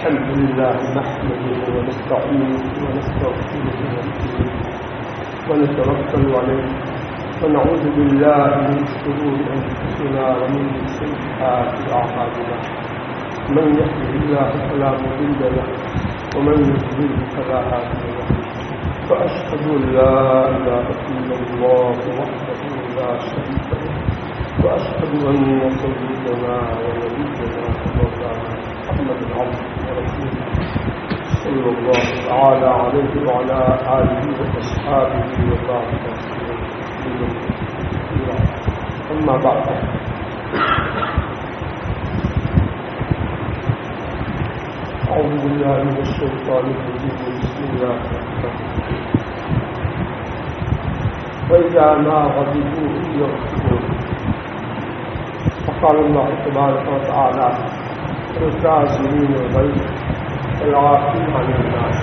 الحمد لله نحمده ونستعينه ونستغفره ونتوكل عليه ونعوذ بالله من شرور أنفسنا ومن سيئات أعمالنا من يهده الله فلا مضل له ومن يضلل فلا هادي له وأشهد أن لا إله إلا الله وحده لا شريك له وأشهد أن سيدنا ونبينا ومولانا محمد عبده ورسوله صلى الله تعالى عليه وعلى آله وأصحابه وبارك وسلم. أما بعد، أعوذ بالله من الشيطان الرجيم. بسم الله الرحمن الرحيم. وإذا ما غضبوا يغفرون. فقال الله تبارك وتعالى: الكاظمين الغيظ والعافين عن الناس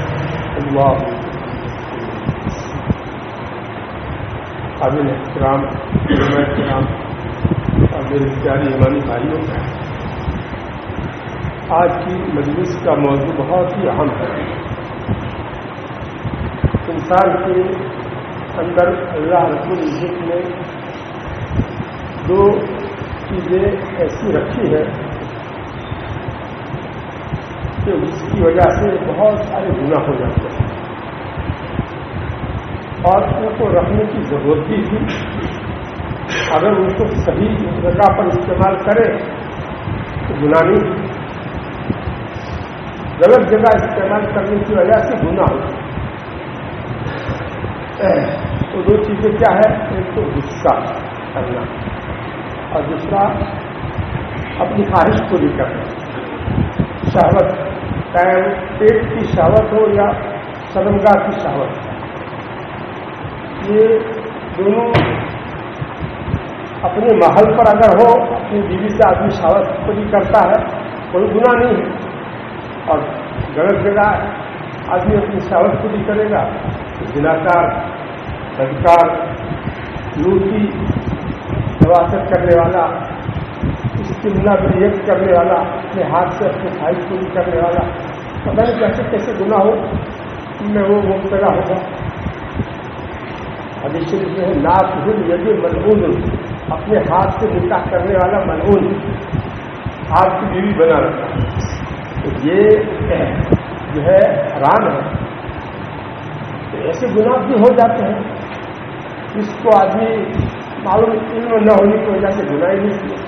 والله قابل احترام علماء کرام اور میرے پیارے ایمانی بھائیوں، آج کی مجلس کا موضوع بہت ہی اہم ہے. انسان کے اندر اللہ رب العزت نے دو چیزیں ایسی رکھی ہے کہ جس کی وجہ سے بہت سارے گناہ ہو جاتے ہیں، اور ان کو رکھنے کی ضرورت بھی تھی. اگر ان کو صحیح جگہ پر استعمال کرے تو گناہ نہیں، غلط جگہ استعمال کرنے کی وجہ سے گناہ ہوتا ہے. تو دو چیزیں کیا ہے؟ ایک تو غصہ کرنا اور دوسرا اپنی خواہش پوری کرنا. شہوت، چاہے پیٹ کی شہوت ہو یا شرمگاہ کی شہوت، یہ دونوں اپنے محل پر اگر ہو، اپنی بیوی سے آدمی شہوت پوری کرتا ہے، کوئی گناہ نہیں ہے. اور غلط جگہ آدمی اپنی شہوت پوری کرے گا، زناکار، بدکار، لوٹی، نواسط کرنے والا، استمنا بریت کرنے والا، اپنے ہاتھ سے اپنی خواہش پوری کرنے والا، پتہ نہیں کیسے کیسے گناہ ہو میں وہ مبتلا ہوگا. حدیث شریف میں ہے: ناقض ید ملعون، اپنے ہاتھ سے نکاح کرنے والا ملعون، ہاتھ کی بیوی بنا رکھا. تو یہ جو ہے حرام ہے. تو ایسے گناہ بھی ہو جاتے ہیں جس کو آدمی معلوم علم نہ ہونے کی وجہ سے گناہ ہی نہیں کیا.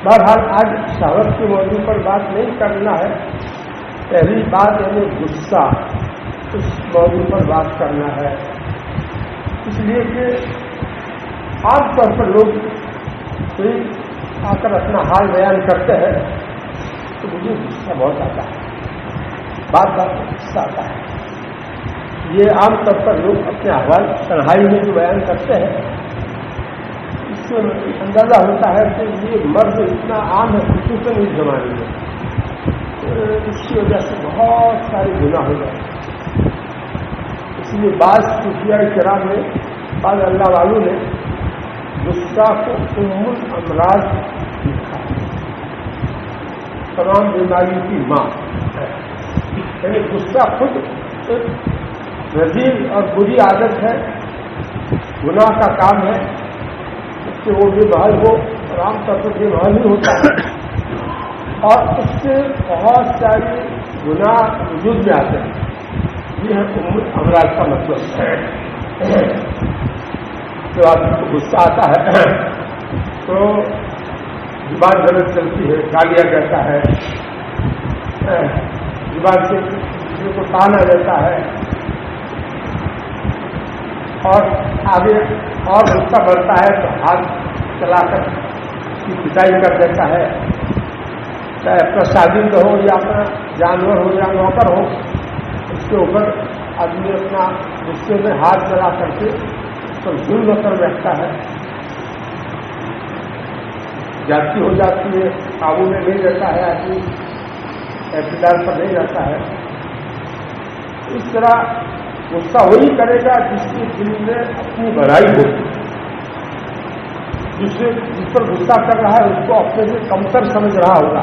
بہرحال آج شہوت کے موضوع پر بات نہیں کرنا ہے. پہلی بات یعنی غصہ، اس موضوع پر بات کرنا ہے. اس لیے کہ عام طور پر لوگ کوئی آ کر اپنا حال بیان کرتے ہیں تو مجھے غصہ بہت آتا ہے، بات بات میں غصہ آتا ہے. یہ عام طور پر لوگ اپنے احوال تنہائی میں جو بیان کرتے ہیں، اس سے اندازہ ہوتا ہے کہ یہ مرض اتنا عام ہے، خصوصاً اس زمانے میں. اس کی وجہ سے بہت سارے گناہ ہو جاتے ہیں. اس لیے بعض صوفیاء کرام نے، بعض اللہ والوں نے غصہ کو ام الامراض لکھا، تمام بیماریوں کی ماں ہے. یعنی غصہ خود ایک رذیل اور بری عادت ہے، گناہ کا کام ہے. اس سے وہ بے محل ہو، اور عام طور پر بے محل ہی ہوتا ہے، اور اس سے بہت ساری گناہ وجود میں آتے ہیں. یہ ہے ام الامراض کا مطلب ہے. جب آدمی کو غصہ آتا ہے تو زبان غلط چلتی ہے، گالیاں دیتا ہے، زبان سے کسی کو تانا دیتا ہے، اور آگے اور غصہ بڑھتا ہے تو ہاتھ چلا کر اس کی پٹائی کر دیتا ہے. چاہے اپنا شاگرد ہو یا اپنا جانور ہو یا نوکر ہو، اس کے اوپر آدمی اپنا غصے میں ہاتھ چلا کر کے سب ظلم کر بیٹھتا ہے. جاتی ہو جاتی ہے، قابو میں نہیں رہتا ہے، آدمی اعتدال پر نہیں رہتا ہے. اس طرح غصہ وہی کرے گا جس کے دل میں اپنی بڑائی ہوگی. جس پر غصہ کر رہا ہے اس کو اپنے سے کمتر سمجھ رہا ہوگا،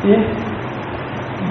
3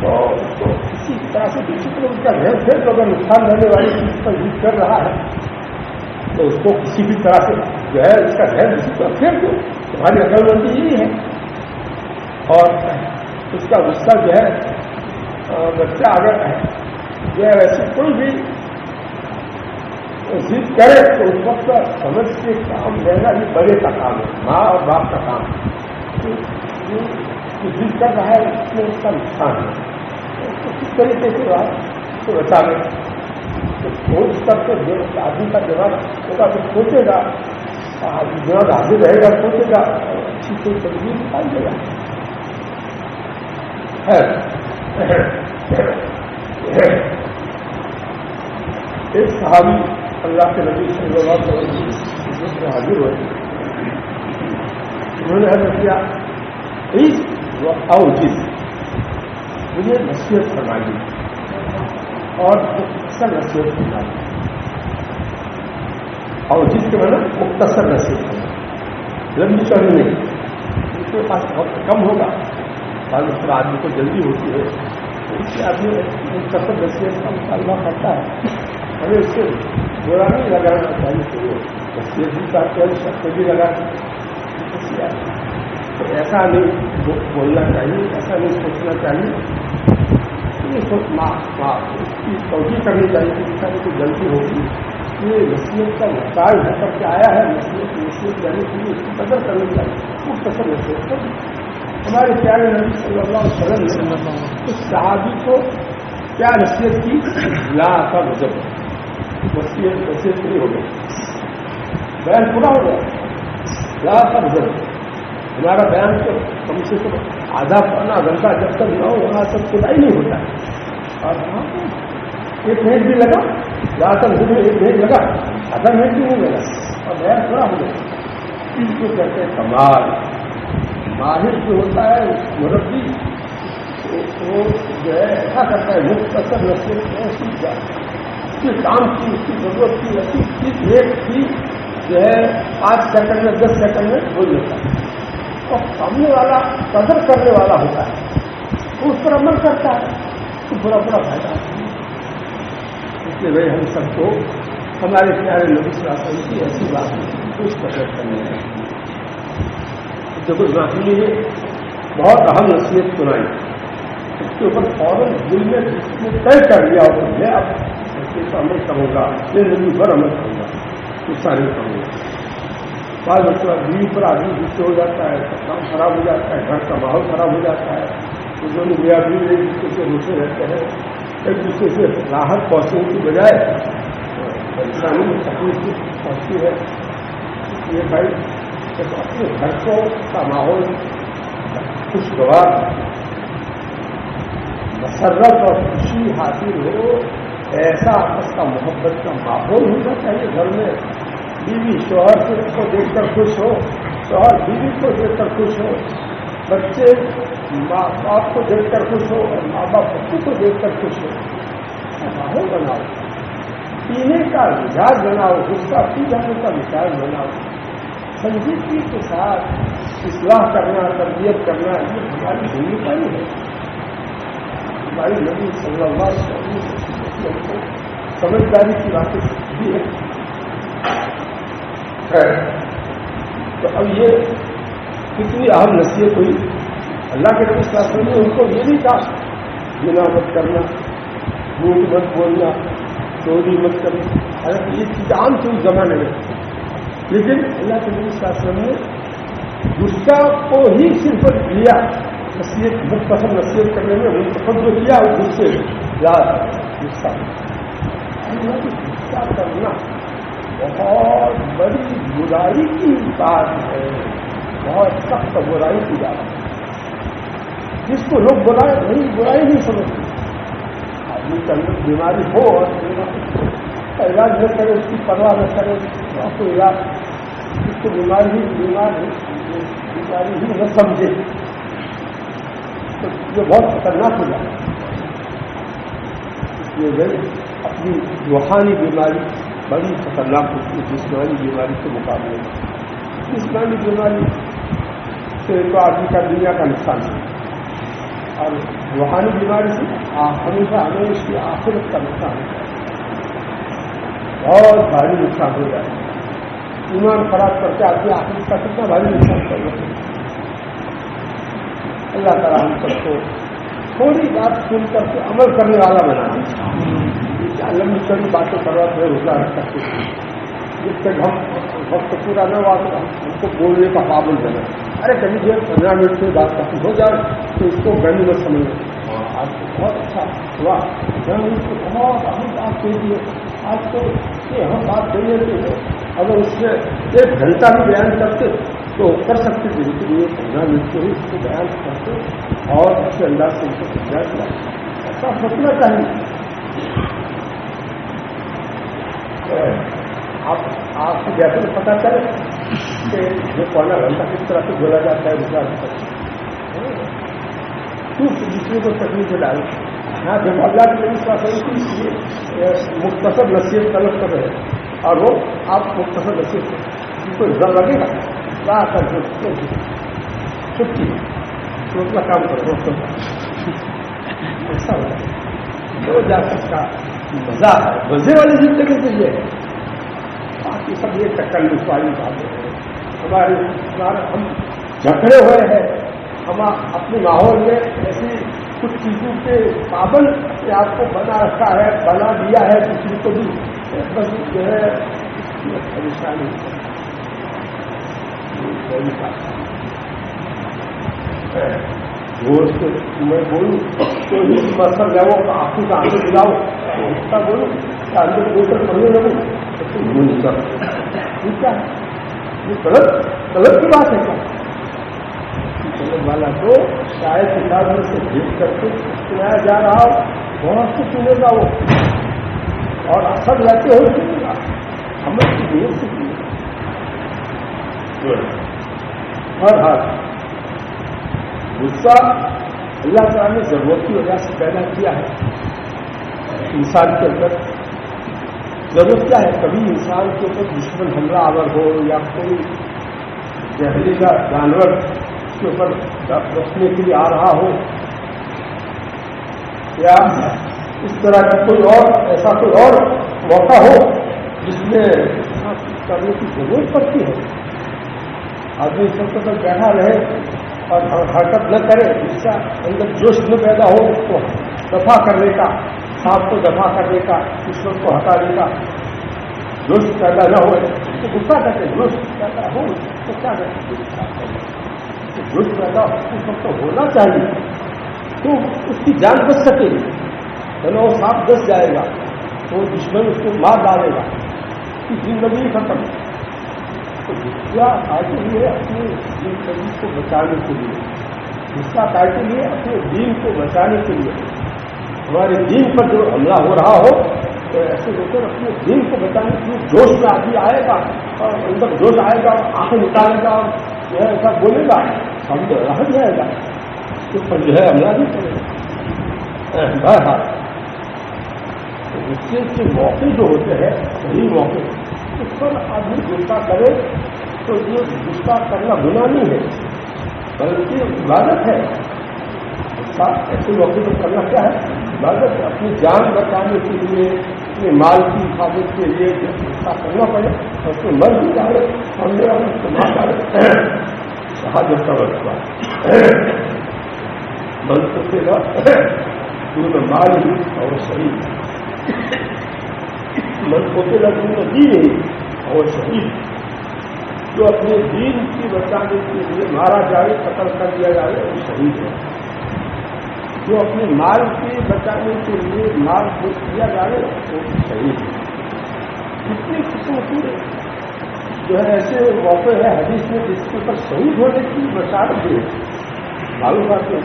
تو اس کو کسی طرح سے کسی طرح اس کا ذہن پھر تو اگر نقصان رہنے والی چیز پر یوز کر رہا ہے تو اس کو کسی بھی طرح سے جو ہے اس کا ذہن اسی پر پھیر دو. تمہاری عقل مندی یہی ہے. اور اس کا غصہ جو ہے بچہ اگر جو ہے ویسے کوئی بھی ضد کرے تو اس وقت سمجھ کے کام لینا ہی بڑے کا کام ہے, ماں اور باپ کا کام ہے. ضد کر رہا ہے اس میں اس کا نقصان ہے, اس کو کس طریقے سے اس کو بچا لیں. تو کوئی سب سے آدمی کا دماغ ہوگا تو سوچے گا, دماغ حاضر رہے گا سوچے گا, اچھی کوئی تدبیر نکال دے گا. ایک صحابی اللہ کے نبی صلی اللہ علیہ وسلم سے حاضر ہوئے, انہوں نے حضرت کیا اور جس مجھے نصیحت فرما دی اور مختصر نصیحت فرما دی. اور جس کے مطلب مختصر نصیحت فرما, لمبی چوڑی نہیں, اس کے پاس وقت کم ہوگا, بعض اس آدمی کو جلدی ہوتی ہے, اس سے آدمی مختصر نصیحت کا مطالبہ کرتا ہے. ہمیں اس سے برا نہیں لگانا چاہیے, نصیحت بھی چاہتے ہیں شخص بھی لگانا, تو ایسا نہیں بولنا چاہیے, ایسا نہیں سوچنا چاہیے. اس کی توجہ کرنی چاہیے کہ اس کو غلطی ہوگی, یہ نصیحت کا محتاج ہو کر کے آیا ہے, نصیحت لینے کے لیے اس کی قدر کرنی چاہیے. مختصر نصیحت کریں. ہمارے پیارے نبی صلی اللہ علیہ وسلم نے اس صحابی کو کیا نصیحت کی, لا کا مذہب نصیحت نہیں ہو گئی, بیان پورا ہو گیا. لا کا مذہب ہمارا بیان تو کم سے کم آدھا پونا گھنٹہ جب تک نہ ہو وہاں تک خدا ہی نہیں ہوتا ہے. اور وہاں ایک منٹ بھی لگا, زیادہ تر میں ایک منٹ لگا, آدھا منٹ بھی نہیں لگا, اور بیان پورا ہو گیا. اس کو کہتے ہیں کمال. ماہر جو ہوتا ہے مربی وہ جو ہے ایسا کرتا ہے مختصر نصیحت ایسی اس کے کام کی, اس کی ضرورت کی ایسی چیز ایک کی جو ہے 5 سیکنڈ میں 10 سیکنڈ میں بول لیتا ہے. اور سامنے والا قدر کرنے والا ہوتا ہے, وہ اس پر عمل کرتا ہے, تو بڑا بڑا فائدہ ہے. اس لیے بھائی ہم سب کو ہمارے پیارے نبی صلی اللہ علیہ وسلم کی ایسی بات کچھ قدر کرنی ہے. جب اس ناخلی نے بہت اہم نصیحت سنائی, اس کے اوپر فوراً دل میں جس نے طے کر لیا اور میں اب نصیحت پر عمل کروں گا, میں زندگی بھر عمل کروں گا, غصہ نہیں کروں گا. بعض وقت بیوی پر آدمی غصے ہو جاتا ہے, کام خراب ہو جاتا ہے, گھر کا ماحول خراب ہو جاتا ہے. تو دونوں میاں بیوی ایک دوسرے سے روتے رہتے ہیں, ایک دوسرے سے راحت پہنچنے کی بجائے پریشانی میں تکلیف پہنچتی ہے. یہ بھائی اپنے گھر کو کا ماحول خوشگوار, مسرت اور خوشی حاصل ہو, ایسا آپس کا محبت کا ماحول ہونا چاہیے گھر میں. بیوی شوہر کو دیکھ کر خوش ہو, شوہر بیوی کو دیکھ کر خوش ہو, بچے ماں باپ کو دیکھ کر خوش ہو, اور ماں باپ بچوں کو دیکھ کر خوش ہو. ماحول بناؤ, پینے کا مزاج بناؤ, غصہ پی جانے کا مزاج بناؤ. سنجیدگی کے ساتھ اصلاح کرنا, تربیت کرنا, یہ ہماری بھومکا ہی ہے. ہماری نبی صلی اللہ علیہ وسلم کو سمجھداری کی باتیں بھی ہے. تو اب یہ کتنی اہم نصیحت ہوئی. اللہ کے نبی صلی اللہ علیہ وسلم نے ان کو یہ بھی کہا, گناہ مت کرنا, جھوٹ مت بولنا, چوری مت کرنا. حالانکہ یہ چیز عام تھی اس زمانے میں, لیکن اللہ کے نبی صلی اللہ علیہ وسلم نے غصہ کو ہی صرف لیا نصیحت, مختصر نصیحت کرنے میں منتخب جو کیا وہ غصے یاد غصہ. غصہ کرنا بہت بڑی برائی کی بات ہے, بہت سخت برائی کی بات ہے, جس کو لوگ برائی نہیں سمجھتے. آدمی کے اندر بیماری ہو اور کا علاج نہ کرے, اس کی پرواہ نہ کرے, اس کو علاج, اس کو بیماری ہی نہ سمجھے, تو یہ بہت خطرناک ہو جائے. اس لیے اپنی روحانی بیماری بڑی خطرناک ہوتی ہے جسمانی بیماری کے مقابلے میں. جسمانی بیماری سے تو آدمی کا دنیا کا نقصان ہے, اور روحانی بیماری سے ہمیشہ ہمیں اس کی آخرت کا نقصان ہوتا ہے، بہت بھاری نقصان ہو جائے گا. ایمان خراب کرتے آپ کی آخرت کا کتنا بھاری نقصان کر رہے ہیں. اللہ تعالیٰ ہم سب کو تھوڑی بات سن کر کے عمل کرنے والا بنا دے. لمبی چوڑی باتیں کرواتے ہوئے روزہ رکھ سکتے ہیں. جب تک ہم وقت پورا نہ ہوا تو ہم کو بولنے کا پابند بنا. ارے کبھی جو 15 منٹ سے بات ختم ہو جائے تو اس کو گند میں سمجھ آج کو بہت اچھا ہوا. 15 منٹ کو بہت اہم بات کہہ دیے. آج کو یہ اہم بات کہی ہے. اگر اس میں 1 گھنٹہ بھی بیان کرتے تو کر سکتے تھے، لیکن یہ 15 منٹ کو ہی اس کو بیان کرتے اور اچھے انداز سے ان کو سمجھا دیا. ایسا سوچنا چاہیے. آپ کو جیسے پتا چلے کہ جو پڑھنا گھنٹہ کس طرح سے بولا جاتا ہے دوسرے کو تکلیف میں ڈالے. ہاں جب اللہ کی مختصر نصیحت طلب کر رہے ہیں اور وہ آپ مختصر نصیحت جس کو ڈر لگے گا لا کر کے چھٹی تو اپنا کام کرو ایسا ہو جا سکتا مزہ ہے. مزے والی زندگی کے لیے باقی سب یہ تکلیف والی باتیں ہیں. ہمارے ہم جھگڑے ہوئے ہیں. ہم اپنے ماحول میں ایسی کچھ چیزوں کے پابند اپنے آپ کو بنا رکھا ہے، بنا دیا ہے کسی کو بھی بس جو ہے پریشانی. دوست میں بولوں تو مسئلہ جاؤ تو آپ کو آگے دلاؤ اس کا بولوں کہ اندر بول کر پڑھنے لگوں تو نہیں کر ٹھیک ہے. یہ غلط کی بات ہے کیا؟ غلط والا تو شاید کتاب میں سے بھیج کر کے سنایا جا رہا ہو بہت سے سنے گا وہ اور اثر لیتے ہوئے سنے گا. ہمیں کی دیر سے سنے ہر حال غصہ اللہ تعالیٰ نے ضرورت کی وجہ سے پیدا کیا ہے. انسان کے اندر ضرورت کیا ہے؟ کبھی انسان کے اوپر دشمن حملہ آور ہو یا کوئی زہریلا جانور اس کے اوپر بچنے کے لیے آ رہا ہو یا اس طرح کا کوئی اور ایسا کوئی اور موقع ہو جس میں کرنے کی ضرورت پڑتی ہے. آدمی سب کے ساتھ بیٹھا رہے اور حرکت نہ کرے، اس کا اندر جوش نہ پیدا ہو اس کو دفاع کرنے کا، سانپ کو دفاع کرنے کا، دشمن کو ہٹانے کا جوش پیدا نہ ہو تو غصہ کرتے. جوش پیدا ہو تو کیا کرتے؟ جوش پیدا اس وقت ہونا چاہیے تو اس کی جان بچ سکے گی. چلو وہ سانپ دس جائے گا تو دشمن اس کو مار ڈالے گا، اس کی زندگی ختم. تو غصہ آئے لیے اپنی زندگی کو بچانے کے لیے، غصہ آئے کے لیے اپنے دین کو بچانے کے لیے، ہمارے دین پر جو حملہ ہو رہا ہو تو ایسے ہو کر اپنے دین کو بچانے کے لیے جوش میں آدمی آئے گا اور اندر جوش آئے گا، آنکھیں نکالے گا اور جو ہے ایسا بولے گا ہم جو رہ جائے گا اس پر جو ہے حملہ نہیں کرے گا. بہرحال غصے کے موقع جو ہوتے ہیں صحیح موقع اس پر آدمی غصہ کرے تو یہ غصہ کرنا گناہ نہیں ہے بلکہ عبادت ہے. غصہ ایسے موقع پر کرنا کیا ہے؟ عبادت ہے. اپنی جان بچانے کے لیے، اپنے مال کی حفاظت کے لیے غصہ کرنا پڑے اور اس میں مر بھی ڈالے اور میرا استعمال ڈالے. شہادت کا وقت من سکتے گا پورے مال ہی اور شہید من ہوتے لگے دین ہی اور شہید. جو اپنے دین کی بچانے کے لیے مارا جائے، قتل کر دیا جائے وہ شہید ہے. جو اپنے مال کے بچانے کے لیے مال کو کیا جائے وہ شہید ہے. کتنی قسم کی جو ہے ایسے موقع ہے حدیث میں جس کے اوپر شہید ہونے کی بشارت دی ہے. معلوم بات ہے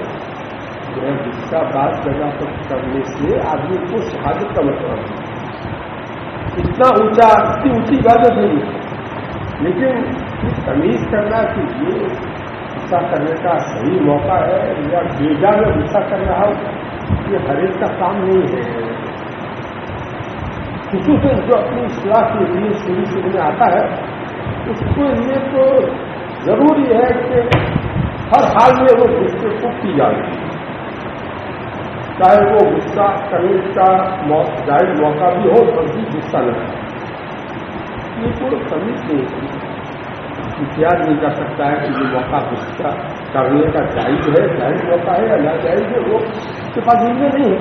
جو ہے غصہ بات جگہ پر کرنے سے آدمی کو شہادت کا مطلب ہے. اتنا اونچا، اتنی اونچی عبادت نہیں ہے لیکن تمیز کرنا کہ یہ غصہ کرنے کا صحیح موقع ہے یا بیجا میں غصہ کر رہا ہوں یہ ہر ایک کا کام نہیں ہے. خصوصاً جو اپنی اصلاح کے لیے شروع میں آتا ہے اس کے لیے تو ضروری ہے کہ ہر حال میں وہ غصے کو کی جائے. چاہے وہ غصہ کرنے کا جائز موقع بھی ہو تب بھی غصہ نہ کرے. یہ کوئی تمیز نہیں ہے. اختیار نہیں کر سکتا ہے کہ یہ موقع غصہ کرنے کا جائز ہے، جائز موقع ہے یا ناجائز ہے، وہ اس کے پاس علم نہیں ہے.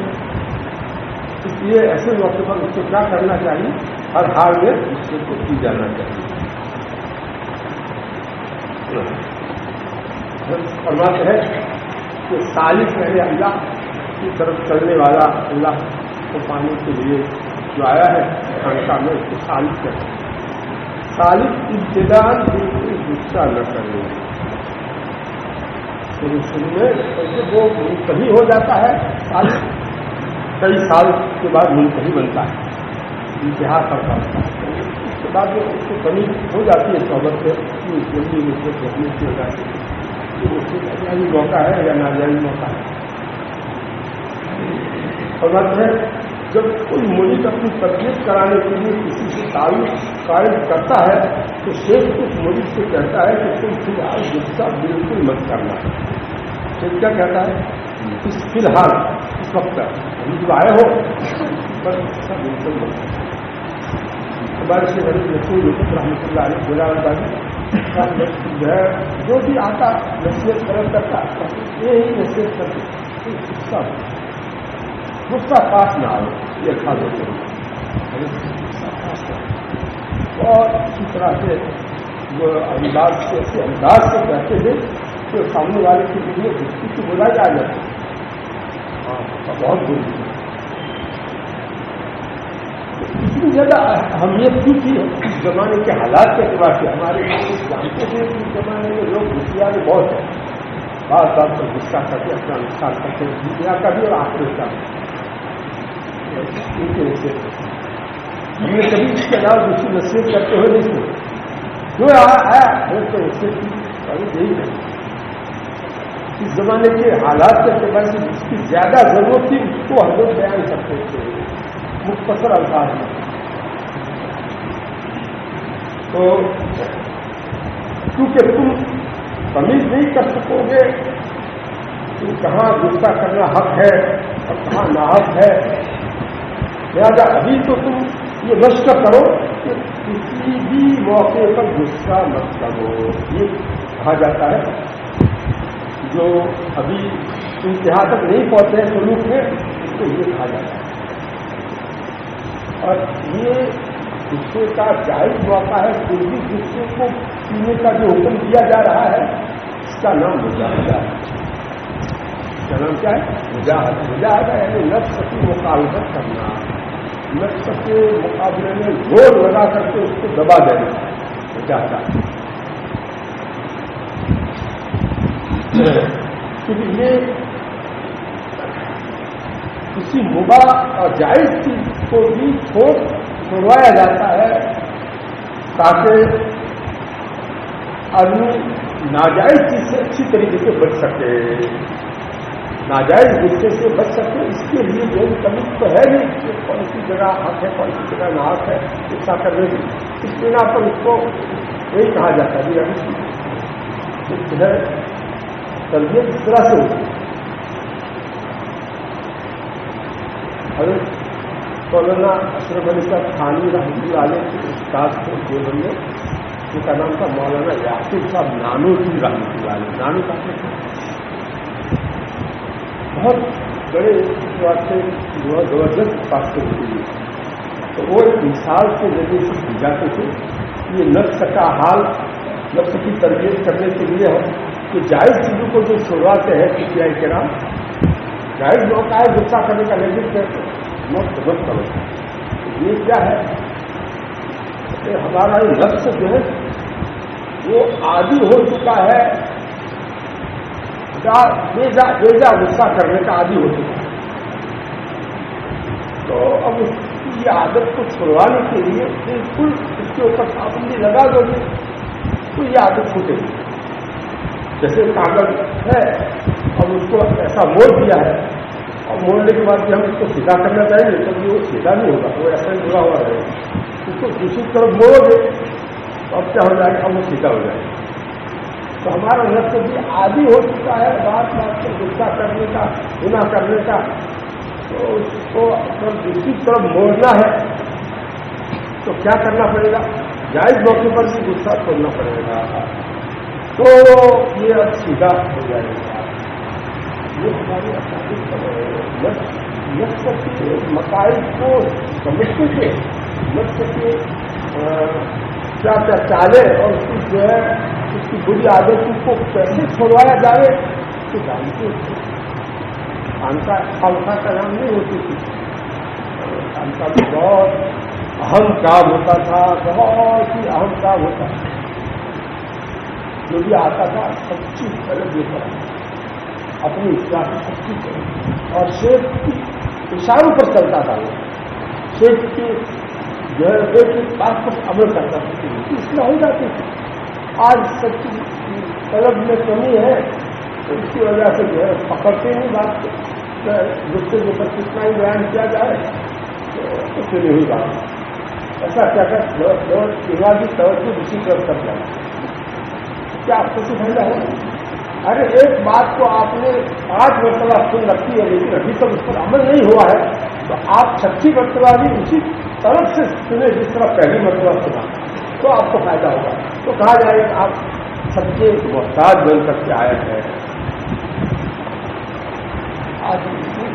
اس لیے ایسے موقع پر اس کو کیا کرنا چاہیے؟ ہر حال میں غصے کو کی جانا چاہیے. فرماتے ہیں کہ سالک ہے اللہ کی طرف چلنے والا، اللہ کو پانے کے لیے جو آیا ہے خانقاہ میں اس کو سالک کہتے ہیں. سالک ابتداء بالکل غصہ نہ کرے. شروع میں وہ منتہی ہو جاتا ہے، سالک کئی سال کے بعد منتہی بنتا ہے، انتہا کرتا ہوتا ہے. اس کے بعد اس کو کمی ہو جاتی ہے صحبت سے، جلدی نسبت بھرنے کی ہو جاتی ہے. جائز موقع ہے یا ناجائز موقع ہے. اور بات ہے جب کوئی مرید اپنی تربیت کرانے کے لیے کسی سے تعلق قائم کرتا ہے تو شیخ اس مرید سے کہتا ہے کہ تم فی الحال غصہ بالکل مت کرنا. شیخ کیا کہتا ہے؟ اس فی الحال اس وقت ابھی جو آئے ہو بس غصہ بالکل مت کرنا. ہمارے سے غریب رسول رحمۃ اللہ علیہ جو ہے جو بھی آتا نصیحت کرتا یہی نصیحت کرتے غصہ پاس نہ آئے، یہ خاص ہوتے ہیں. اور اسی طرح سے وہ انداز سے ایسے انداز سے کہتے ہیں کہ سامنے والے کے لیے غصے کی بلائی آ جاتی ہے. بہت بری اتنی زیادہ اہمیت کی تھی اس زمانے کے حالات کے اعتبار سے. ہمارے جانتے تھے کہ اس زمانے میں لوگ ہوشیار بہت ہیں، بعض بات پر غصہ کرتے اپنا نقصان کرتے ہیں، دنیا کا بھی اور آخرت کا بھی. ہم نے کبھی اس کے علاوہ دوسری نصیحت کرتے ہوئے نہیں سنا. جو آیا تو نصیحت کی یہی ہے. اس زمانے کے حالات کے اعتبار سے جس کی زیادہ ضرورت تھی اس کو ہم لوگ بیان کرتے تھے مختصر الفاظ میں. تو کیونکہ تم تمیز نہیں کر سکو گے کہ کہاں غصہ کرنا حق ہے اور کہاں ناحق ہے، لہٰذا ابھی تو تم یہ مشق کرو کہ کسی بھی موقع پر غصہ مت کرو. یہ کہا جاتا ہے جو ابھی انتہا تک نہیں پہنچے ہیں سلوک میں، اس کو یہ کہا جاتا ہے. اور یہ غصے کا جائز موقع ہے. پھر بھی غصے کو پینے کا جو حکم دیا جا رہا ہے اس کا نام مجاہدہ ہے. اس کا نام کیا ہے؟ مجاہدہ. مجاہدہ یعنی نفس کی مخالفت کرنا، نفس کے مقابلے میں زور لگا کر کے اس کو دبا دینا مجاہدہ. کیونکہ یہ کسی مباح اور جائز چیز کو بھی چھوڑوایا جاتا ہے تاکہ آدمی ناجائز چیز سے اچھی طریقے سے بچ سکے، ناجائز غصے سے بچ سکے. اس کے لیے جو تمیز تو ہے نہیں کہ کون سی جگہ حق ہے کون سی جگہ نہ حق ہے غصہ کرنے کی. اس بنا پر اس کو یہی کہا جاتا ہے کہ تربیت اس طرح سے ہوتی ہے. حضرت مولانا اشرف علی صاحب تھانوی رحمۃ اللہ علیہ کے استاد تھے دیوبند میں، ان کا نام تھا مولانا یاسر صاحب نانوتوی رحمۃ اللہ علیہ. نانو کا بہت بڑے سے بہت زبردست بات ہوتی ہے. تو وہ ایک مثال کے ذریعے سے سمجھاتے تھے کہ یہ نفس کا حال، نفس کی تربیت کرنے کے لیے ہم کہ جائز چیزوں کو جو چھوڑواتے ہیں صوفیاء کرام، جائز موقع ہے غصہ کرنے کا لیکن مت کرو. یہ کیا ہے کہ ہمارا یہ نفس جو ہے وہ عادی ہو چکا ہے، بیجا غصہ کرنے کا عادی ہو چکا ہے. تو اب اس کی یہ عادت کو چھڑوانے کے لیے بالکل اس کے اوپر پابندی لگا دو گے تو یہ عادت چھوٹے گی. جیسے کاغذ ہے اور اس کو ایسا موڑ دیا ہے اور موڑنے کے بعد بھی ہم اس کو سیدھا کرنا چاہیں گے تو وہ سیدھا نہیں ہوگا، وہ ایسا ہی جڑا ہوا رہے گا. اس کو دوسری طرف موڑو گے تو اب کیا ہو جائے گا؟ اب وہ سیدھا ہو جائے گا. تو ہمارا نفس بھی عادی ہو چکا ہے بات بات سے غصہ کرنے کا، گناہ کرنے کا. تو اس کو اگر دوسری طرف موڑنا ہے تو کیا کرنا پڑے گا؟ جائز موقع پر بھی غصہ چھوڑنا پڑے گا. تو یہ اب سیدھا ہو جائے گا. یہ ہمارے نفس کے مسائل کو سمجھتے تھے، نفس کے کیا کیا چالے اور اس کی جو ہے اس کی بری عادتوں کو کیسے چھوڑوایا جائے تو جانتے تھے. خانقاہ کا نام نہیں ہوتی تھی. خانقاہ بھی بہت اہم کام ہوتا تھا، بہت ہی اہم کام ہوتا تھا. جو بھی آتا تھا سب چیز پہلے دیتا اپنی اصلاح کی سب چیز کرے، اور شیخ کی اشاروں پر چلتا تھا. وہ شیخ کی جو ہے ایک بات پر عمل کرتا تھا، اصلاح ہو جاتی تھی. آج سب کی طلب میں کمی ہے تو اس کی وجہ سے جو ہے پکڑتے نہیں بات کو. دوسرے کے اوپر کتنا ہی بیان کیا جائے تو اس سے نہیں بات. ایسا کیا دماغی توجہ اسی طرف کر جائے. کیا آپ کو فائدہ ہے؟ ارے ایک بات کو آپ نے 5 مرتبہ سن رکھی ہے لیکن ابھی تک اس پر عمل نہیں ہوا ہے تو آپ 36 مرتبہ بھی اسی طرف سے سنے جس طرح پہلی مرتبہ سنا تو آپ کو فائدہ ہوگا. تو کہا جائے کہ آپ سب کے محتاج بن کر کے آئے ہیں. آج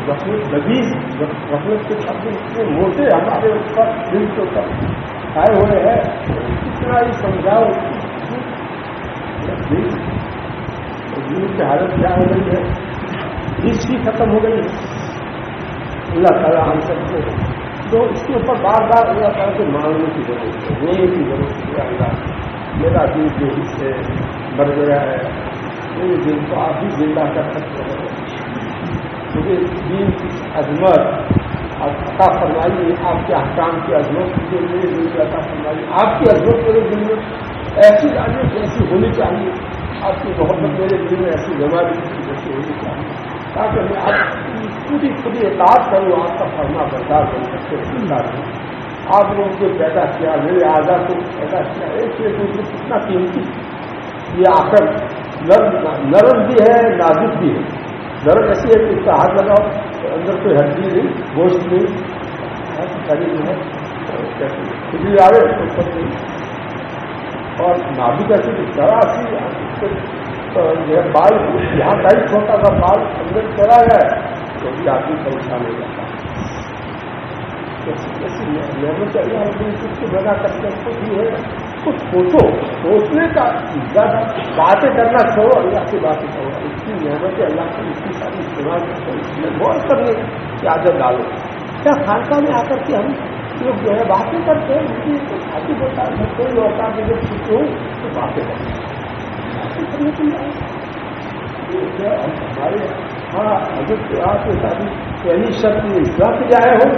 غفلت کے شبد اتنے موٹے ہمارے اوپر دل کے اوپر آئے ہوئے ہیں. کتنا ہی سمجھاؤ دین کی حالت کیا ہو گئی ہے، اس کی ختم ہو گئی. اللہ تعالیٰ ہم سب کو تو اس کے اوپر بار بار اللہ تعالیٰ سے مانگنے کی ضرورت ہے، رونے کی ضرورت ہے. اللہ میرا دل جو حصے بڑھ گیا ہے میرے دل کو آپ ہی زندہ کر سکتے ہیں. مجھے دین کی عظمت آپ عطا فرمائیے، آپ کے احکام کی عظمت مجھے میرے دل کی عطا فرمائیے. آپ کی عظمت میرے دل میں ایسی ڈالیے جیسی ہونی چاہیے. آپ کی محبت میرے دل میں ایسی جمع جیسی ہونی چاہیے تاکہ میں آپ کی خودی اطاعت کروں، آپ کا فرما بردار بن سکتے زندہ رہوں. آپ نے مجھے پیدا کیا، میرے اعضا کو پیدا کیا، ایک کتنا قیمتی. یہ آخر نرم بھی ہے نازک بھی ہے. نرم ایسی ہے کہ اس کا ہاتھ لگاؤ تو اندر کوئی ہڈی نہیں، گوشت نہیں، شریر ہے کھجلی آئے تو سب نہیں. اور نازک ایسی کہ ذرا سی جو ہے بال یہاں ٹائٹ ہوتا تھا، بال اندر چلا گیا تو بھی آدمی پریشان ہو جاتا ہے. ایسی محنت چاہیے کچھ بنا کرتے بھی ہے. کچھ سوچنے کا زیادہ باتیں کرنا چھوڑو، اللہ کی باتیں کرو. اس کی محنت اللہ کی اس کی ساری استعمال کرو، اس میں غور کرنے کی عادت ڈالو. کیا خانقاہ میں آ کر کے ہم لوگ جو ہے باتیں کرتے ہیں، ان کی شادی ہوتا ہے کوئی ہوتا ہے جب چھوٹے ہوں تو باتیں کرتے ہیں. کرنے کے لیے ہمارے ہاں حضرت کے آپ کے شادی پہلی شرط میں اصلاح کے آئے ہو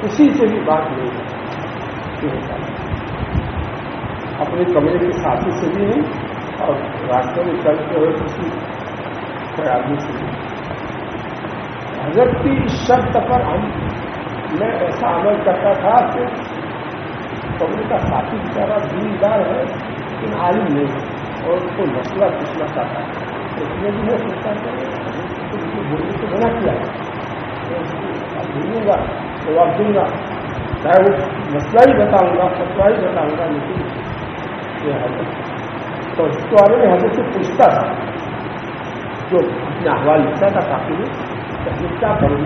اسی سے بھی بات نہیں ہوتا. اپنے کمرے کے ساتھی سے بھی نہیں اور راستے میں چلتے ہوئے کسی کوئی آدمی سے نہیں. حضرت کی اس شرط پر میں ایسا عمل کرتا تھا کہ کمرے کا ساتھی بیچارہ دیندار ہے لیکن عالم نہیں ہے اور اس کو مسئلہ پوچھنا چاہتا ہے. اس میں بھی میں سوچتا کہ بولنے کو منع کیا بولوں گا جواب دوں گا، چاہے وہ مسئلہ ہی بتاؤں گا، فتویٰ ہی بتاؤں گا. لیکن تو اس کو آگے میں حضرت سے پوچھتا تھا، جو اپنے احوال لکھتا تھا کافی میں کہ کیا کروں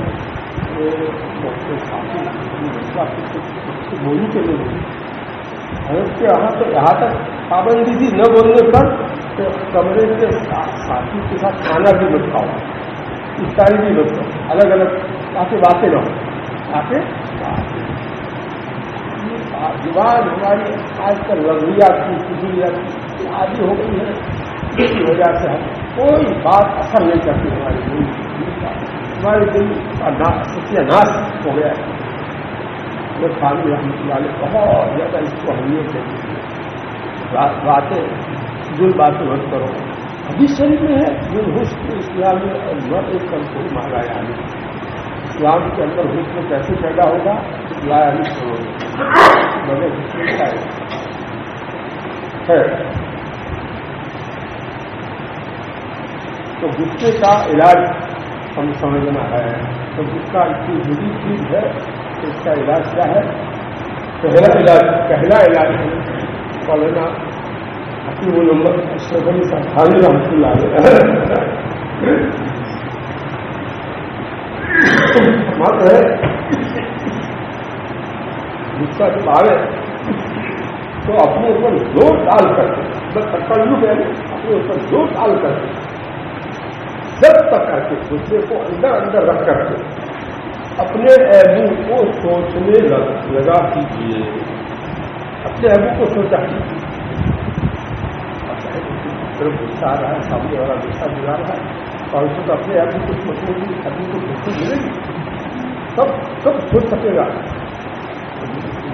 بولوں کے لیے بولوں. حضرت کے یہاں تک پابندی تھی نہ بولنے پر کہ کمرے کے ساتھی کے ساتھ کھانا بھی مت کھاؤ، افطاری بھی مت کھاؤ، الگ الگ تاکہ باتیں نہ ہو. تاکہ زبان ہماری آج کل رویات کی فضولیات کی عادی ہو گئی ہے، جس کی وجہ سے ہم کوئی بات اثر نہیں کرتی. ہمارے دل کا ستیہ ناش ہو گیا ہے. وہ خالی رحمۃ اللہ علیہ بہت زیادہ اس کو اہمیت دیتی ہے. باتیں دل باتیں مت کرو. حدیث شریف میں ہے دل حسن اسلام میں اور مر ایک کل کو مارا یعنی اسلام کے اندر حسن کیسے پیدا ہوگا لایا نہیں چھوڑو بغیر حسن کا ہے. تو غصے کا علاج ہم سمجھنا ہے تو جس کا اتنی بری چیز ہے تو اس کا علاج کیا ہے؟ پہلا علاج مولانا حکیم الامت اشرف علی صاحب خانی رحمۃ اللہ علیہ ہے غصہ جب آئے تو اپنے اوپر زور ڈال کر کے بس تکلف ہے اپنے اوپر زور ڈال کر کے جب تک کر کے غصے کو اندر اندر رکھ کر کے اپنے عیبوں کو سوچنے لگا کیجیے. اپنے عیبوں کو سوچا کیجیے. صرف غصہ آ رہا ہے, سامنے والا غصہ دلا رہا ہے اور اس کو اپنے عیبوں کو سوچنے کی ابھی کو فرصت ملے گی سب سوچ سکے گا.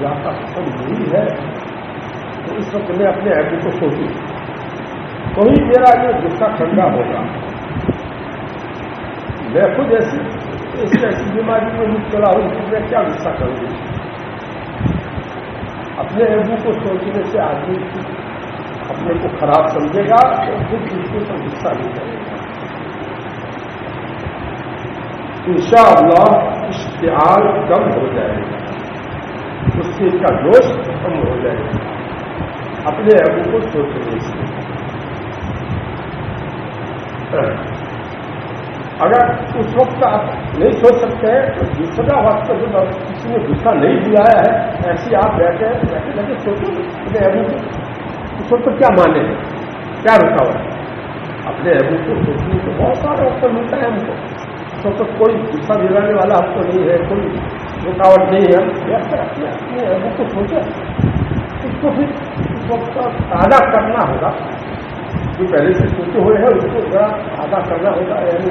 کا حکم نہیں ہے تو اس وقت میں اپنے عیبوں کو سوچوں تو ہی میرا یہ غصہ ٹھنڈا ہوگا. میں خود ایسی بیماری میں مبتلا ہوں کہ میں کیا غصہ کروں گی. اپنے عیبوں کو سوچنے سے آدمی اپنے کو خراب سمجھے گا تو خود دوسرے پر غصہ نہیں کرے گا. انشاءاللہ اشتعال کم ہو جائے گا, اس سے کا جوش کم ہو جائے گا اپنے عیبوں کو سوچنے سے. اگر اس وقت آپ نہیں سوچ سکتے ہیں تو دوسرا وقت جب کسی نے غصہ نہیں دلایا ہے ایسے آپ بیٹھے لگے سوچو اپنے عیبوں کو. اس وقت کیا مانے ہیں, کیا رکاوٹ ہے؟ اپنے عیبوں کو سوچنے کو بہت سارا وقت ملتا ہے ہم کو. اس وقت کوئی غصہ دلانے والا ہم کو نہیں ہے, کوئی رکاوٹ نہیں ہے. اپنے عیبوں کو سوچیں, اس کو پھر اس وقت تازہ کرنا ہوگا. جو پہلے سے سوچے ہوئے ہیں اس کو ذرا تازہ کرنا ہوگا, یعنی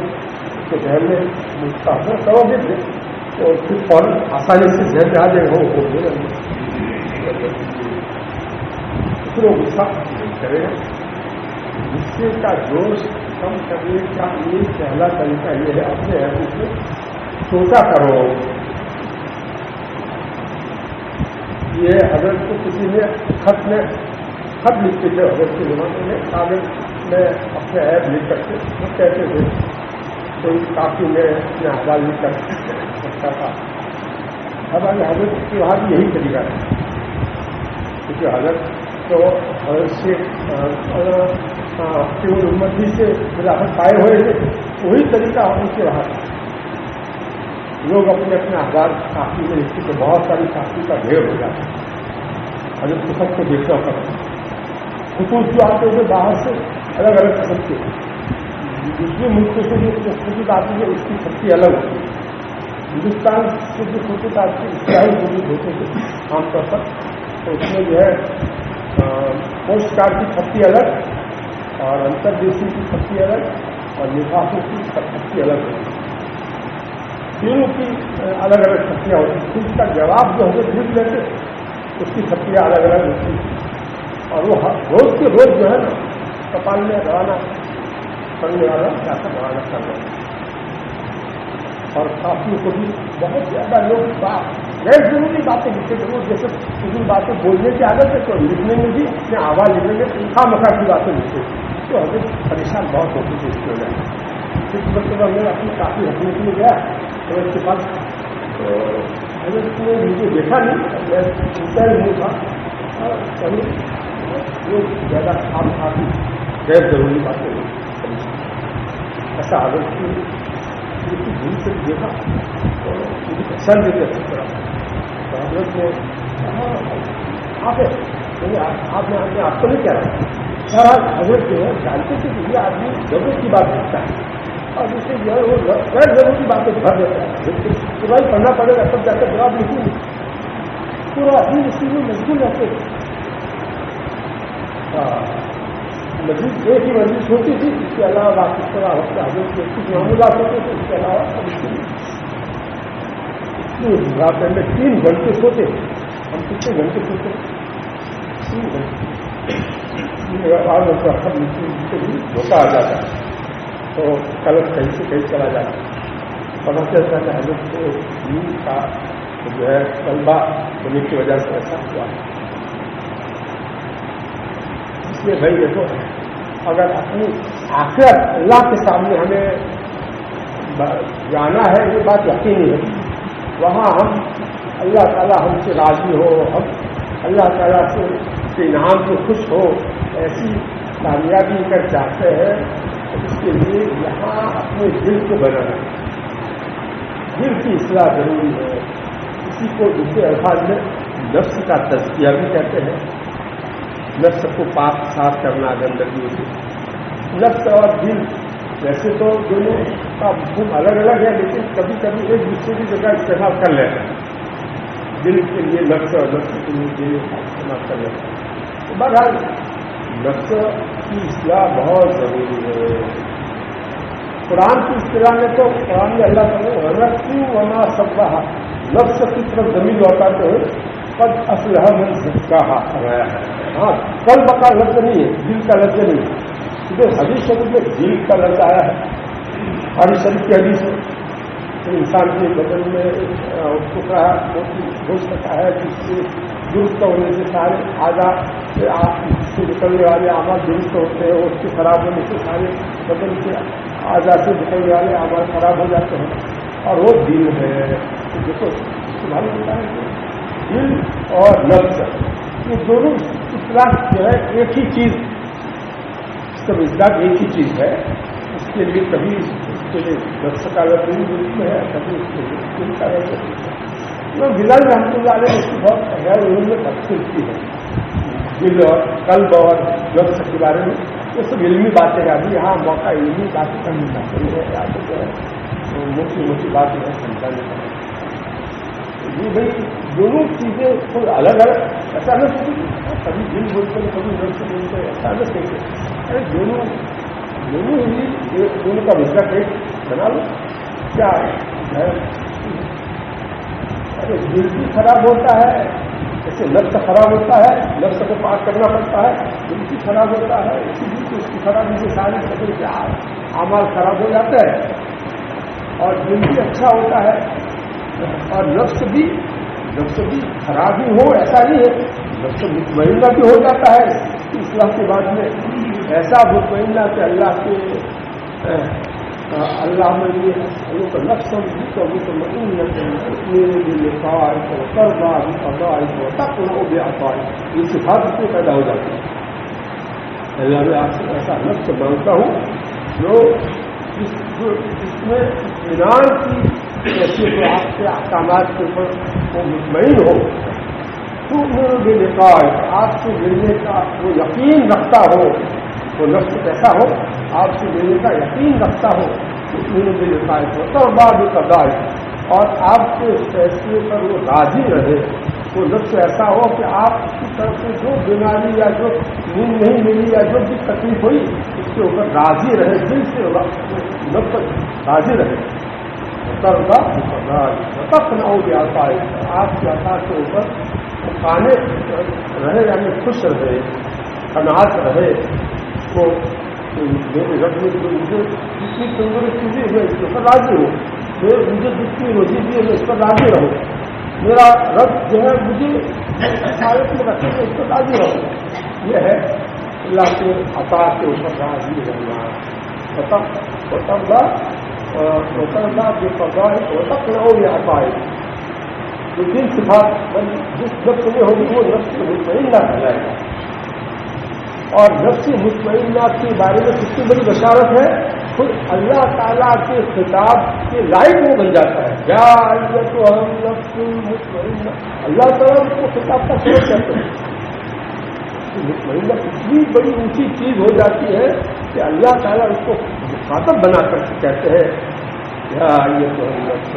اس کے ذہن میں مستحصل کرو گے تو پھر فوراً آسانی سے ذہن میں آ جائے ہو پھر وہ غصہ نہیں کرے گا. غصے کا جوش کم کرنے کا یہ پہلا طریقہ یہ ہے اپنے عیبوں کو سوچا کرو. یہ حضرت کو کسی نے خط لکھتے تھے حضرت کے زمانے میں, کاغذ میں اپنے عیب لکھ کر کے وہ کہتے تھے کوئی کافی میں اپنے حوالہ لکھ کر سکتا تھا. ہمارے حضرت کے وہاں بھی یہی طریقہ ہے کیونکہ حضرت تو حضرت سے امتی سے خلافت پائے ہوئے تھے, وہی طریقہ ان کے وہاں تھا. لوگ اپنے اپنے اخبار کافی میں لکھتے تھے, بہت ساری کافی کا ڈھیر ہو جاتا. حضرت کو سب کو دیکھنا پڑتا. خطوط جو آتے ہوئے باہر سے الگ الگ قسم کے, دوسرے ملکوں سے جو خطوط آتی ہے اس کی چھٹی الگ ہوتی ہے. ہندوستان سے جو خطوط آتی ہے اسرائیل خطوط ہوتے تھے عام طور پر, تو اس میں جو ہے پوسٹ کارڈ کی چھٹی الگ اور انتردیشی کی چھٹی الگ اور لفافوں کی چھٹی الگ ہوتی ہے. تینوں کی الگ الگ چھٹیاں ہوتی ہیں. اس کا جواب جو ہمیں لکھ لیتے اس کی چھٹیاں الگ الگ ہوتی ہیں. اور وہ روز کے روز جو ہے نا کپال میں روانہ کرنے والا جا کر روانہ کرنا. اور کافیوں کو بھی بہت زیادہ لوگ غیر ضروری باتیں لکھتے تھے. وہ جیسے کچھ باتیں بولنے کی عادت ہے تو لکھنے میں بھی اپنے آواز لکھنے میں خواہ مخواہ کی باتیں لکھتے تھے. تو حضرت پریشان بہت ہوتی تھی اس کی وجہ سے. اس مرتبہ میں اپنی کافی رکھنے کے لیے گیا حضرت کے پاس, تو حضرت نے مجھے دیکھا نہیں, میں سنتا ہی نہیں تھا. وہ زیادہ خام کافی غیر ضروری باتیں ایسا حضرت کی دور سے دیکھا تو مجھے پسند دیتے اس طرح. تو حضرت نے آپ نے آپ کو نہیں کہہ رہا. سر حضرت جو ہے جانتے تھے کہ یہ آدمی ضرورت کی بات کرتا ہے اور جسے جو ہے وہ غیر ضروری باتیں بھر دیتا ہے. پورا ہی پڑھنا پڑے گا تب جا کر جواب لکھوں گی. پورا اپنی اسی میں مشغول رہتے تھے. مزید ایک ہی مجلس ہوتی تھی, اس کے علاوہ باقی اس طرح وقت حضرت کے کچھ معمولات ہوتے تھے. اس کے علاوہ رات میں 3 گھنٹے سوتے. ہم کتنے گھنٹے سوتے؟ 3 گھنٹے. دھوکہ آ جاتا تو غلط کہیں سے کہیں چلا جاتا. پتا چلتا ہے حضرت کو دین کا جو ہے طلبہ ہونے کی وجہ سے ایسا ہوا. اس لیے بھائی دیکھو, اگر اپنی آخرت اللہ کے سامنے ہمیں جانا ہے یہ بات یقینی ہے. وہاں ہم اللہ تعالیٰ ہم سے راضی ہو, ہم اللہ تعالیٰ سے انعام سے خوش ہو, ایسی کامیابی کر چاہتے ہیں. اس کے لیے یہاں اپنے دل کو بنانا, دل کی اصلاح ضروری ہے. اسی کو دوسرے الفاظ میں نفس کا تزکیہ بھی کہتے ہیں. نفس کو پاک صاف کرنا گندگی سے. نفس اور دل ویسے تو دونوں کا مفہوم الگ الگ ہے, لیکن کبھی کبھی ایک دوسرے کی جگہ استعمال کر لیتے ہیں. دل کے لیے نفس اور نفس کے لیے دل استعمال کر لیتے ہیں. تو بہرحال نفس کی اصلاح بہت ضروری ہے. قرآن کی اصطلاح میں تو قرآن میں اللہ تعالیٰ کیوں وما سبا نفس کی طرف زمین لوٹاتے ہیں قد افلح من زکاہا فرمایا ہے. ہاں قلب کا لفظ نہیں ہے, دل کا لفظ نہیں ہے. کیونکہ حدیث شریف میں دل کا لفظ آیا ہے. بخاری شریف کی حدیث ہے انسان کے بدن میں ہو سکتا ہے جس سے درست ہونے سے سارے آزاد سے نکلنے والے اعمال درست ہوتے ہیں, اس کے خراب ہونے سے سارے بدن کے آزاد سے نکلنے والے اعمال خراب ہو جاتے ہیں. اور وہ دل ہے. دیکھو سبحان اللہ ہے دل اور نفس یہ دونوں اصلاح جو ہے ایک ہی چیز, اس کا اصلاح ایک ہی چیز ہے. اس کے لیے کبھی اس کے لیے نفس کا لفظ نہیں بولتے ہیں, کبھی اس کے لیے دل کا لفظ بولتے ہیں. بلال رحمۃ اللہ علیہ اس کی بہت غیر علم میں تفصیل کی ہے دل اور قلب اور نفس کے بارے میں. یہ سب علمی باتیں ہیں. ابھی یہاں موقع علمی باتیں کرنی چاہیے ہے, یا تو جو ہے موٹی موٹی باتیں ہیں سمجھانے کا. یہ بھائی دونوں چیزیں کوئی الگ الگ ایسا نہ سوچے کبھی دل بولتے ہیں کبھی نفس بولتے ہیں, ایسا نہ سوچے. ارے دونوں ہی دونوں کا مشرق ایک بنا لو. کیا ہے ارے دل بھی خراب ہوتا ہے, جیسے نفس خراب ہوتا ہے, نفس کو پاک کرنا پڑتا ہے. دل بھی خراب ہوتا ہے, اسی لیے تو اس کی خرابی سے سارے قدر کے اعمال خراب ہو جاتا ہے. اور دل بھی اچھا ہوتا ہے اور نفس بھی خراب ہی ہو ایسا نہیں ہے. نفس مطمئنہ بھی ہو جاتا ہے اصلاح کے بعد میں. ایسا مطمئنہ کہ اللہ میں یہ نفس تو مطمئن تک وہ بھی آتا ہے. یہ صفات اس میں پیدا ہو جاتی ہے. اللہ میں آپ سے ایسا نفس مانگتا ہوں جو اس میں اطمینان کی ایسی تو آپ کے احکامات کے اوپر وہ مطمئن ہو. تو میرے بھی نکال آپ سے ملنے کا وہ یقین رکھتا ہو, وہ نفس کیسا ہو آپ سے ملنے کا یقین رکھتا ہو. میرے بھی نکال ہوتا اور بعد قضاء اور آپ کے فیصلے پر وہ راضی رہے. وہ نفس ایسا ہو کہ آپ کی طرف سے جو بیماری یا جو نیند نہیں ملی یا جو بھی تکلیف ہوئی اس کے اوپر راضی رہے, دل سے نفس راضی رہے. تک نہ ہو گیا آپ کے عطا کے اوپر کھانے رہے یعنی خوش رہے, قناعت رہے. وہ میرے رب نے مجھے جتنی تندرستی دی میں اس پر راضی ہوں, مجھے جتنی روزی دی میں اس پر راضی رہوں. میرا رب جو ہے مجھے حالت میں رکھے میں اس پر راضی رہوں. یہ ہے اللہ کے عطا کے اوپر راضی رہنا. جو فضائل ہوتا نہ ہو یہ عطائے جو دل صفات جس نفس میں ہوگی وہ نفس مطمئنہ کہلائے گا. اور نفس مطمئنہ کے بارے میں سب سے بڑی بشارت ہے خود اللہ تعالیٰ کے خطاب کے لائق وہ بن جاتا ہے. کیا تو ہم نفس مطمئنہ اللہ تعالیٰ کو خطاب کا سبب کرتے ہیں. مطمئنہ اتنی بڑی اونچی چیز ہو جاتی ہے کہ اللہ تعالیٰ اس کو مخاطب بنا کر کہتے ہیں یا یہ تو ہم نفس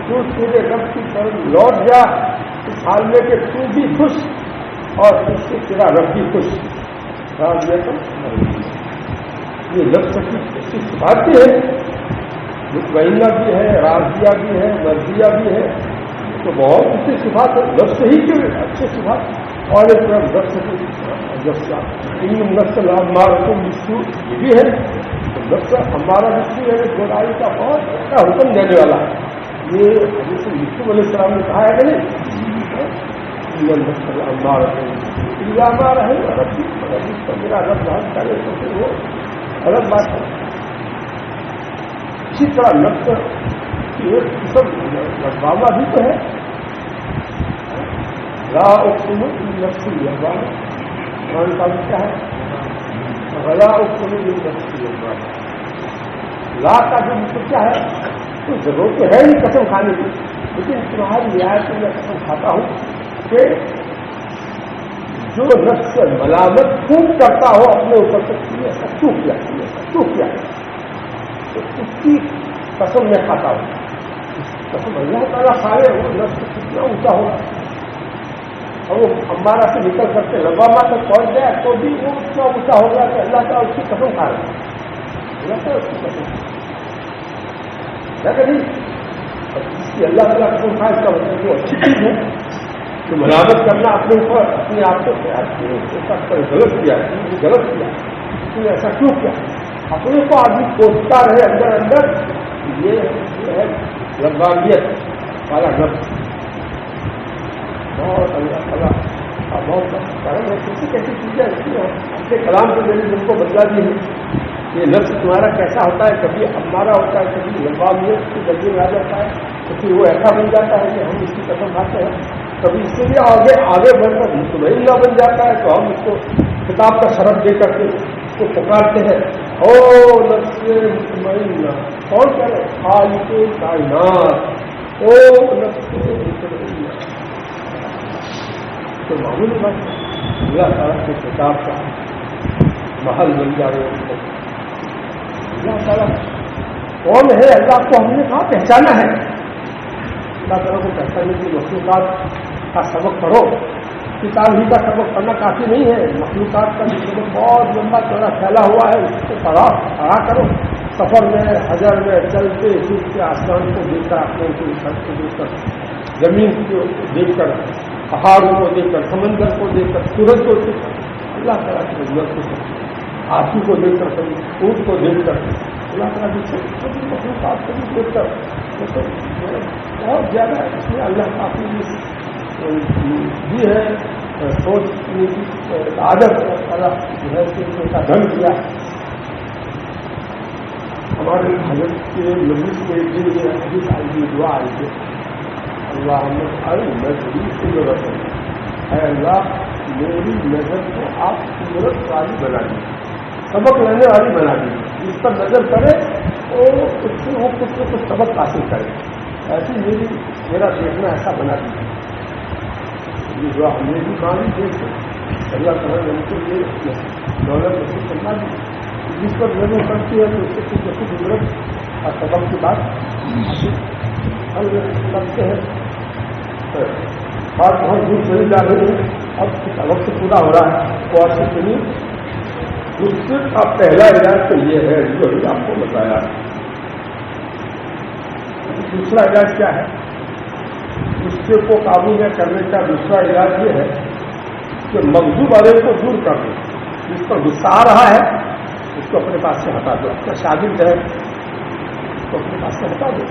تو تیرے رب کی طرف لوٹ جا اس حال میں کہ تو بھی خوش اور اس سے تیرا رب بھی خوش. یہ نفس کی ایسی صفات بھی ہے, مطمئنہ بھی ہے, راضیہ بھی ہے, مرضیہ بھی ہے. تو بہت اچھی صفات ہے نفس ہی کے اچھے صفات. اور ایک طرف نفس ہمارا مشکو یہ بھی ہے. تو نفس ہمارا مشکو ہے برائی کا بہت اچھا حکم دینے والا. یہ حضرت یوسف علیہ السلام نے کہا ہے کہ نہیں نفس ہمارا الزامہ رہے الگ چیز، مگر جس پر میرا رب بات کرے تو پھر وہ الگ بات ہے. اسی طرح نفس کی ایک قسم لبامہ بھی تو ہے. لا اقسم بالنفس اللوامہ، قرآن کا کیا ہے؟ ولا اقسم بالنفس اللوامہ. لا کا جو مطلب کیا ہے؟ تو ضرورت تو ہے نہیں قسم کھانے کی، لیکن تمہاری رعایت میں میں قسم کھاتا ہوں کہ جو نفس سے ملامت خوب کرتا ہو اپنے اوپر سے ایسا کیوں کیا، ایسا کیوں کیا، تو اس کی قسم میں کھاتا ہوں. قسم اللہ تعالیٰ کھائے وہ نفس کتنا اونچا ہوگا، اور وہ امبارہ سے نکل کرتے لبامہ تک پہنچ جائے تو بھی وہ اتنا اونچا ہوگا کہ اللہ تعالیٰ اس کی قسم کھا رہا ہے. اللہ تعالیٰ اس کی قسم کیا کہ نہیں، جس کی اللہ تعالیٰ قسم کھائے اس کا مطلب وہ اچھی چیز ہے. تو ملامت کرنا اپنے اوپر اپنے آپ کو غلط کیا، غلط کیا، اس نے ایسا کیوں کیا، اپنے کو آدمی کوستا رہے اندر اندر، یہ ہے لبامیت والا نفس. بہت اللہ تعالیٰ کا بہت کرم ہے. کسی کیسی چیزیں اپنے کلام سے میں نے جن کو بدلا دی ہے. یہ نفس تمہارا کیسا ہوتا ہے، کبھی ہمارا ہوتا ہے، کبھی لبامیت کی درجے میں آ جاتا ہے، تو پھر وہ ایسا بن جاتا ہے کہ ہم اس کی قسم کھاتے ہیں. کبھی اس سے بھی آگے بڑھ کر مطمئنہ بن جاتا ہے تو ہم اس کو کتاب کا شرط دے کر کے اس کو پکارتے ہیں. او نفس مطمئنہ، کون کہہ رہے؟ خالق کائنات، او نفس مطمئنہ. تو معمولی بات اللہ تعالیٰ کے کتاب کا محل بن جائے. اللہ تعالیٰ کون ہے، اللہ کو ہم نے کہاں پہچانا ہے. اللہ تعالیٰ کو پہچاننے کی مخلوقات کا سبق پڑھو. کتاب ہی کا سبق پڑھنا کافی نہیں ہے، مخلوقات کا جو سبق بہت لمبا چوڑا پھیلا ہوا ہے اس کو پڑھا کرو. سفر میں حجر میں چلتے پھرتے آسمان کو دیکھ کر، آسمان کی چھت کو دیکھ کر، زمین کو دیکھ کر، پہاڑوں کو دیکھ کر، سمندر کو دیکھ کر، سورج کو دیکھ کر، اللہ تعالیٰ کی عزت کو آنکھوں کو دیکھ کر، کبھی اونٹ کو دیکھ کر، اللہ تعالیٰ کی چھوٹی مخلوقات کو بھی دیکھ کر بہت زیادہ ہے. اس میں اللہ کافی بھی ہے سوچ کی عادت اللہ جو ہے کا دھن کیا. ہمارے حضرت کے مجلس میں دن یہ حدیث آئی تھی، دعا آئی تھی، اللہ میں شریف کی ضرورت ہے اللہ میری نظر کو آپ قدرت والی بنا دی، سبق لینے والی بنا دی. جس پر نظر کرے تو اس سے وہ کچھ نہ کچھ سبق حاصل کرے. ایسی میرا دیکھنا ایسا بنا دیجیے. یہ جو ہم نے بھی مانگی دیکھ اللہ تعالیٰ نے ان کو یہ دولت نصیب کرنا دی. جس پر نظر پڑتی ہے تو اس سے کچھ نہ کچھ عبرت اور سبق کی بات ہم کرتے ہیں. بات بہت دور چلی جا رہی ہے، اب وقت پورا ہو رہا ہے. اور سے سنی غصے کا پہلا علاج تو یہ ہے جو آپ کو بتایا. دوسرا علاج کیا ہے؟ غصے کو قابو میں کرنے کا دوسرا علاج یہ ہے کہ مغضوب والے کو دور کر دو. جس پر غصہ آ رہا ہے اس کو اپنے پاس سے ہٹا دو. اپنا شاگرد ہے اس کو اپنے پاس سے ہٹا دو.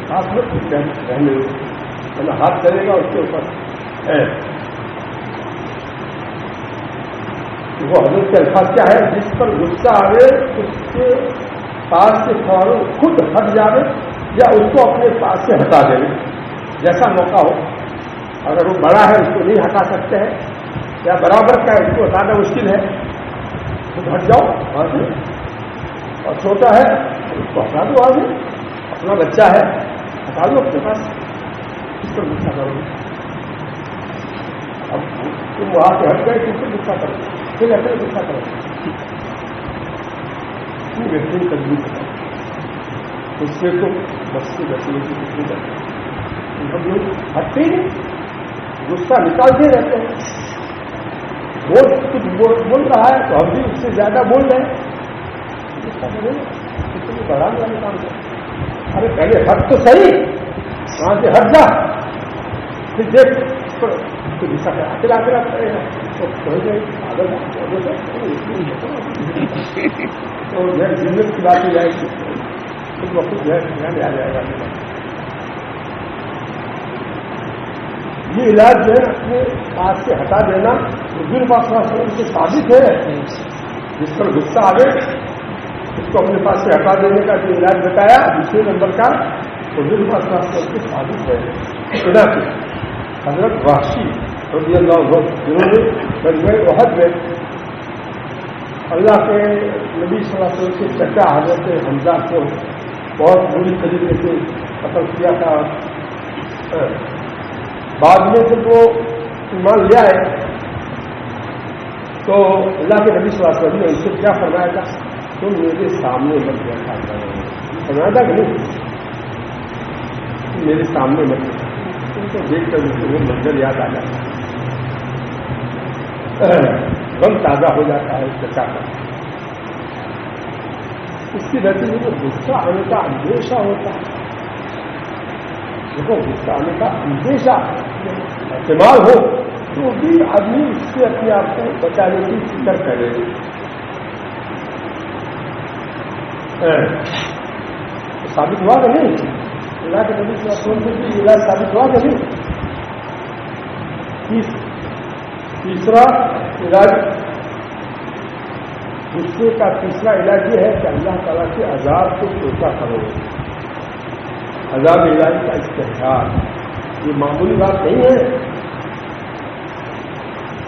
ہاتھ میں رہنے دو، مطلب ہاتھ کرے گا اس کے اوپر ہے. وہ حضرت کے الفاظ کیا ہے؟ جس پر غصہ آئے اس کے پاس سے فوراً خود ہٹ جاوے یا اس کو اپنے پاس سے ہٹا دے جیسا موقع ہو. اگر وہ بڑا ہے اس کو نہیں ہٹا سکتے ہیں یا برابر کا ہے اس کو ہٹانا مشکل ہے تو ہٹ جاؤ وہاں سے. اور چھوٹا ہے اس کو ہٹا دو وہاں سے. اپنا بچہ ہے ہٹا دو اپنے پاس. اس پر غصہ کرو. اب تم وہاں سے ہٹ گئے کس سے غصہ کرو؟ پھر ایسے غصہ کرو. بہترین تجویز ہے اس سے تو بس سے بچنے کی کتنی کرتے ہیں. ہم لوگ ہٹتے ہی غصہ نکالتے رہتے ہیں. وہ کچھ بول رہا ہے تو ہم بھی اس سے زیادہ بول رہے ہیں. غصہ کرے اس کو بڑھانے والا کام کریں. ارے پہلے ہٹ تو صحیح، وہاں سے ہٹ جا، پھر دیکھ غصہ کر آتے کرے گا تو جنت کی بات ہو جائے گی. اس وقت جو ہے دھیان آ جائے گا. یہ علاج جو ہے اپنے پاس سے ہٹا دینا حضور پاک صلی اللہ علیہ وسلم سے ثابت ہے. جس پر غصہ آ گئے اس کو اپنے پاس سے ہٹا دینے کا جو علاج بتایا دوسرے نمبر کا حضور پاک صلی اللہ علیہ وسلم سے ثابت ہے. چنانچہ حضرت وحشی رضی اللہ عنہ جنہوں نے غزوہ احد میں اللہ کے نبی صلی اللہ علیہ وسلم کے چچا حضرت حمزہ کو بہت بری طریقے سے قتل کیا تھا. بعد میں جب وہ ایمان لے آئے تو اللہ کے نبی صلی اللہ علیہ وسلم نے ان سے کیا فرمایا تھا؟ تم میرے سامنے مت بیٹھا کرو. فرمایا تھا کہ نہیں میرے سامنے مت بیٹھا. تم کو دیکھ کر مجھے وہ منظر یاد آ جاتا ہے, غم تازہ ہو جاتا ہے چچا کا. اس کی نتیجے میں غصہ آنے کا اندیشہ ہوتا ہے. دیکھو غصہ آنے کا اندیشہ استعمال ہو تو بھی آدمی اس سے اپنے آپ کو بچانے کی فکر کرے. ثابت ہوا کہ نہیں؟ اللہ کے نبی صلی اللہ علیہ وسلم سے علاج ثابت ہوا کہ نہیں؟ تیسرا علاج غصے کا تیسرا علاج یہ ہے کہ اللہ تعالیٰ کے عذاب کو سوچا کرو. عذاب الہی کا استحصال یہ معمولی بات نہیں ہے.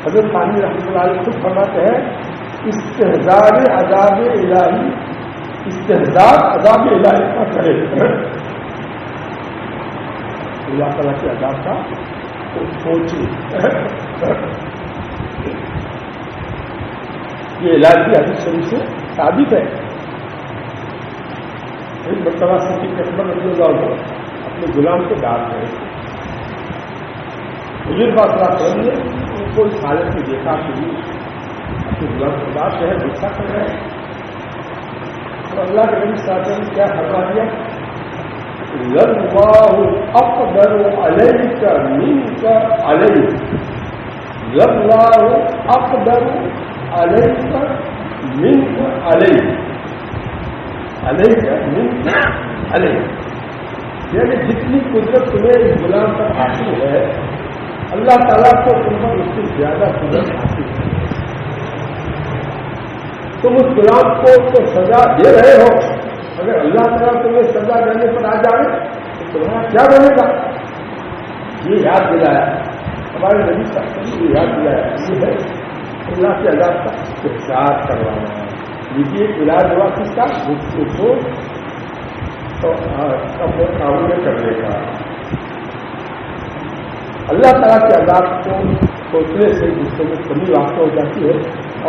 حضرت ثانی رحمۃ اللہ علیہ خود فرماتے ہیں استحزار عذاب الہی استحزار عذاب الہی کا کرے. اللہ تعالیٰ کے عذاب کا سوچے. یہ علاج بھی حدیث شریف سے ثابت ہے. ایک مرتبہ صدیق اکبر رضی اللہ عنہ اپنے غلام کو ڈانٹ رہے تھے. حضور پاک صلی اللہ علیہ وسلم نے ان کو اس حالت میں دیکھا کہ اپنے غلام کو ڈانٹ رہے ہیں, غصہ کر رہے ہیں. اور اللہ کے نبی صلی اللہ علیہ وسلم کیا فرما دیا؟ لَلَّهُ أَقْدَرُ عَلَيْكَ مِنْكَ عَلَيْهِ لَلَّهُ أَقْدَرُ عَلَيْكَ مِنْكَ عَلَيْهِ عَلَيْكَ مِنْكَ عَلَيْهِ. یعنی جتنی قدرت تمہیں اس غلام پر حاصل ہے اللہ تعالیٰ کو تم پر اس سے زیادہ قدرت حاصل ہے. تم اس غلام کو تو سزا دے رہے ہو, اگر اللہ تعالیٰ تمہیں سزا دینے پر آ جائے تو تمہارا کیا بنے گا؟ یہ یاد دلایا ہمارے نبی صاحب نے, یہ یاد دلایا یہ ہے اللہ کے عذاب کا استحصال کروانا. یہ ایک علاج ہوا کس کا؟ غصے کو اپنے قابو میں کرنے کا. اللہ تعالیٰ کے عذاب کو سوچنے سے غصے میں کمی واقع ہو جاتی ہے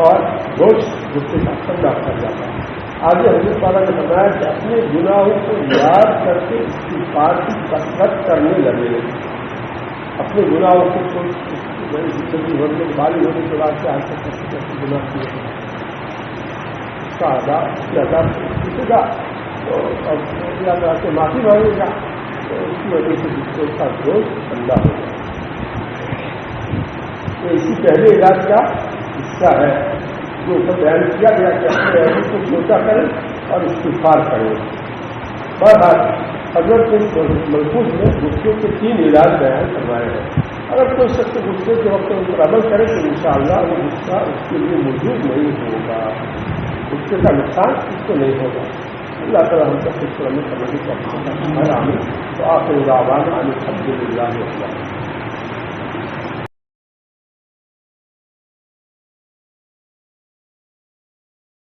اور روز غصے کا ٹھنڈا کر جاتا ہے. آگے حضرت تعالیٰ نے بتایا کہ اپنے گناہوں کو یاد کر کے استغفار کی کثرت کرنے لگے. اپنے گناہوں کو زندگی ہونے کے بالغ ہونے کے بعد سے آج تک کیسے گناہ کیے اس کا عذاب پوچھے گا تو اللہ تعالیٰ سے معافی مانگے گا تو اس کی وجہ سے غصے کا بوجھ ٹھنڈا ہو جائے. تو اسی پہلے علاج کا حصہ ہے جو اوپر بیان کیا گیا کہ اپنے عہد کو سوچا کریں اور استغفار کریں. بہرحال حضرت ملفوظ میں غصے کے 3 علاج بیان کروائے ہیں. اگر کوئی شخص غصے کے وقت ان پر عمل کرے تو انشاءاللہ وہ غصہ اس کے لیے موجود نہیں ہوگا, غصے کا نقصان اس کو نہیں ہوگا. اللہ تعالیٰ ہم سب کچھ عمل کرنے کی کوشش کرتا ہے. آمین. تو آخر دعوانا ان الحمد للہ.